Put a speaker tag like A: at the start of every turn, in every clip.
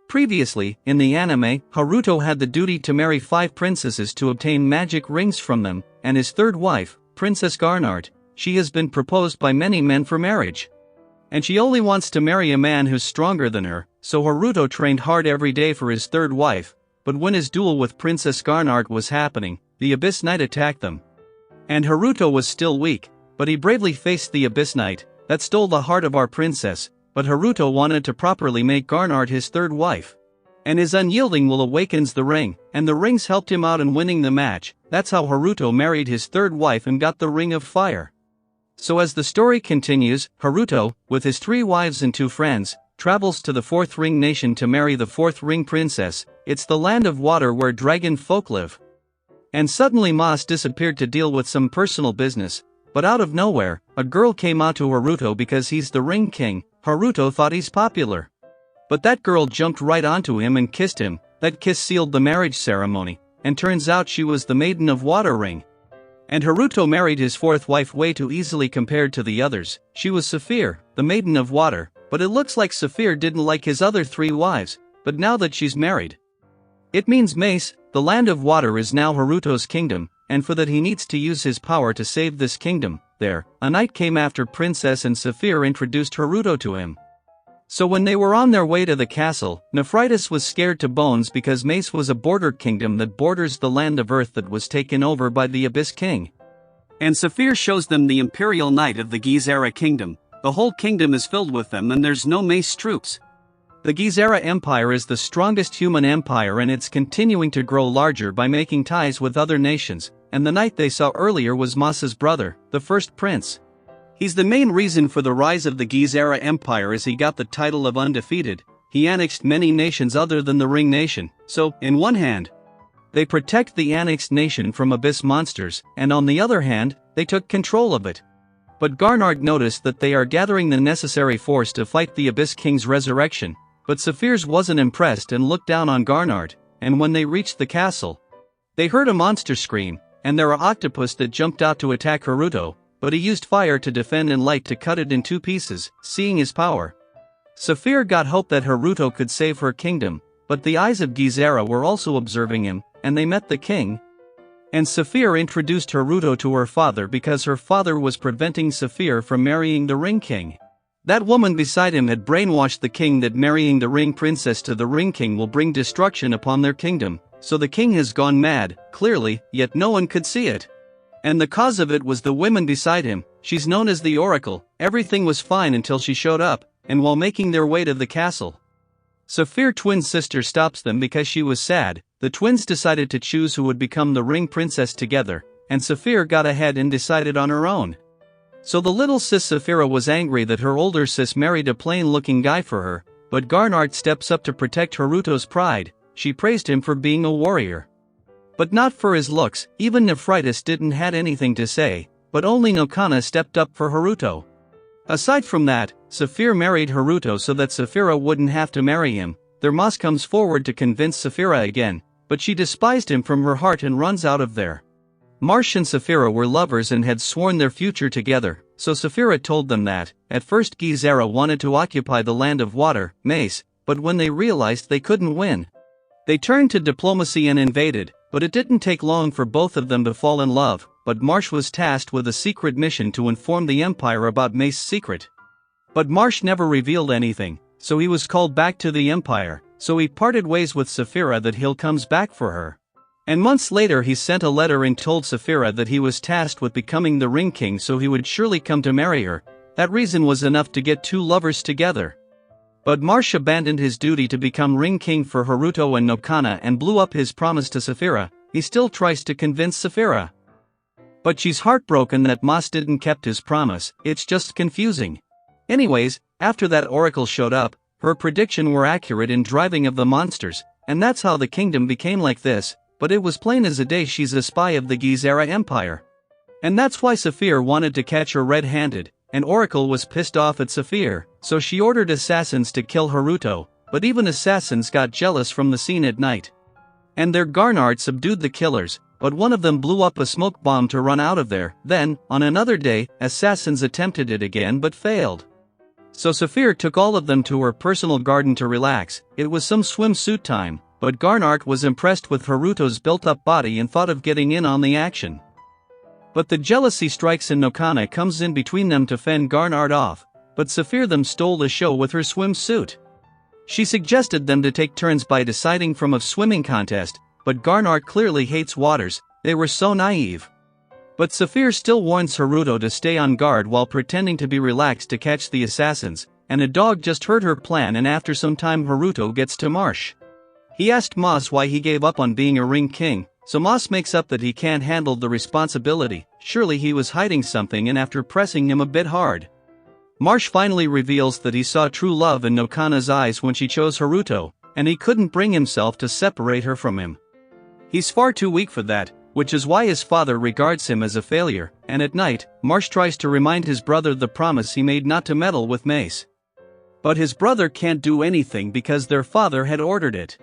A: Previously, in the anime, Haruto had the duty to marry 5 princesses to obtain magic rings from them, and his third wife, Princess Garnart, she has been proposed by many men for marriage. And she only wants to marry a man who's stronger than her, so Haruto trained hard every day for his third wife, but when his duel with Princess Garnart was happening, the Abyss Knight attacked them. And Haruto was still weak, but he bravely faced the Abyss Knight, that stole the heart of our princess, but Haruto wanted to properly make Garnart his third wife. And his unyielding will awakens the ring, and the rings helped him out in winning the match. That's how Haruto married his third wife and got the Ring of Fire. So as the story continues, Haruto, with his 3 wives and 2 friends, travels to the 4th ring nation to marry the 4th ring princess. It's the land of water where dragon folk live. And suddenly Mas disappeared to deal with some personal business, but out of nowhere, a girl came out to Haruto because he's the ring king. Haruto thought he's popular. But that girl jumped right onto him and kissed him. That kiss sealed the marriage ceremony, and turns out she was the Maiden of Water Ring. And Haruto married his 4th wife way too easily compared to the others. She was Saphir, the Maiden of Water, but it looks like Saphir didn't like his other 3 wives, but now that she's married, it means Mace, the land of water, is now Haruto's kingdom, and for that he needs to use his power to save this kingdom. There, a knight came after Princess and Saphir introduced Haruto to him. So when they were on their way to the castle, Nephritis was scared to bones because Mace was a border kingdom that borders the land of Earth that was taken over by the Abyss King. And Saphir shows them the Imperial Knight of the Gizera Kingdom. The whole kingdom is filled with them and there's no Mace troops. The Gizera Empire is the strongest human empire and it's continuing to grow larger by making ties with other nations, and the knight they saw earlier was Masa's brother, the first prince. He's the main reason for the rise of the Gizera Empire as he got the title of undefeated. He annexed many nations other than the Ring Nation, so, in one hand, they protect the annexed nation from Abyss monsters, and on the other hand, they took control of it. But Garnart noticed that they are gathering the necessary force to fight the Abyss King's resurrection, but Saphir's wasn't impressed and looked down on Garnart, and when they reached the castle, they heard a monster scream, and there are octopus that jumped out to attack Haruto, but he used fire to defend and light to cut it in 2 pieces, seeing his power. Saphir got hope that Haruto could save her kingdom, but the eyes of Gizera were also observing him, and they met the king. And Saphir introduced Haruto to her father because her father was preventing Saphir from marrying the Ring King. That woman beside him had brainwashed the king that marrying the Ring Princess to the Ring King will bring destruction upon their kingdom, so the king has gone mad, clearly, yet no one could see it. And the cause of it was the woman beside him. She's known as the Oracle. Everything was fine until she showed up, and while making their way to the castle, Saphir twin sister stops them because she was sad. The twins decided to choose who would become the Ring Princess together, and Saphir got ahead and decided on her own. So the little sis Saphira was angry that her older sis married a plain-looking guy for her, but Garnart steps up to protect Haruto's pride. She praised him for being a warrior, but not for his looks. Even Nephritis didn't had anything to say, but only Nokana stepped up for Haruto. Aside from that, Saphir married Haruto so that Saphira wouldn't have to marry him. Their Mas comes forward to convince Saphira again, but she despised him from her heart and runs out of there. Marsh and Saphira were lovers and had sworn their future together, so Saphira told them that. At first Gizera wanted to occupy the land of water, Mace, but when they realized they couldn't win, they turned to diplomacy and invaded, but it didn't take long for both of them to fall in love. But Marsh was tasked with a secret mission to inform the Empire about Mace's secret. But Marsh never revealed anything, so he was called back to the Empire, so he parted ways with Saphira that he'll comes back for her. And months later he sent a letter and told Saphira that he was tasked with becoming the Ring King so he would surely come to marry her. That reason was enough to get 2 lovers together. But Marsh abandoned his duty to become Ring King for Haruto and Nokana and blew up his promise to Saphira. He still tries to convince Saphira, but she's heartbroken that Mas didn't kept his promise. It's just confusing. Anyways, after that Oracle showed up, her prediction were accurate in driving of the monsters, and that's how the kingdom became like this, but it was plain as a day she's a spy of the Gizera Empire. And that's why Saphir wanted to catch her red-handed, and Oracle was pissed off at Saphir, so she ordered assassins to kill Haruto, but even assassins got jealous from the scene at night. And their Garnart subdued the killers, but one of them blew up a smoke bomb to run out of there. Then, on another day, assassins attempted it again but failed. So Saphir took all of them to her personal garden to relax. It was some swimsuit time, but Garnart was impressed with Haruto's built-up body and thought of getting in on the action. But the jealousy strikes and Nokana comes in between them to fend Garnart off, but Saphir them stole the show with her swimsuit. She suggested them to take turns by deciding from a swimming contest, but Garnart clearly hates waters, they were so naive. But Saphir still warns Haruto to stay on guard while pretending to be relaxed to catch the assassins, and a dog just heard her plan, and after some time Haruto gets to Marsh. He asked Moss why he gave up on being a ring king, so Moss makes up that he can't handle the responsibility. Surely he was hiding something, and after pressing him a bit hard, Marsh finally reveals that he saw true love in Nokana's eyes when she chose Haruto, and he couldn't bring himself to separate her from him. He's far too weak for that, which is why his father regards him as a failure, and at night, Marsh tries to remind his brother the promise he made not to meddle with Mace. But his brother can't do anything because their father had ordered it.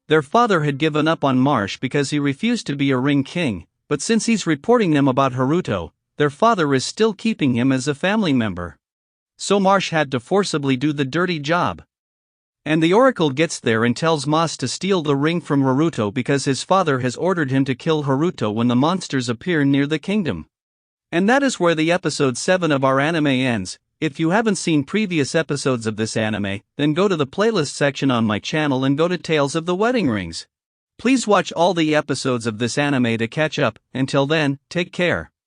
A: Their father had given up on Marsh because he refused to be a ring king, but since he's reporting them about Haruto, their father is still keeping him as a family member. So Marsh had to forcibly do the dirty job. And the Oracle gets there and tells Moss to steal the ring from Haruto because his father has ordered him to kill Haruto when the monsters appear near the kingdom. And that is where the episode 7 of our anime ends. If you haven't seen previous episodes of this anime, then go to the playlist section on my channel and go to Tales of the Wedding Rings. Please watch all the episodes of this anime to catch up. Until then, take care.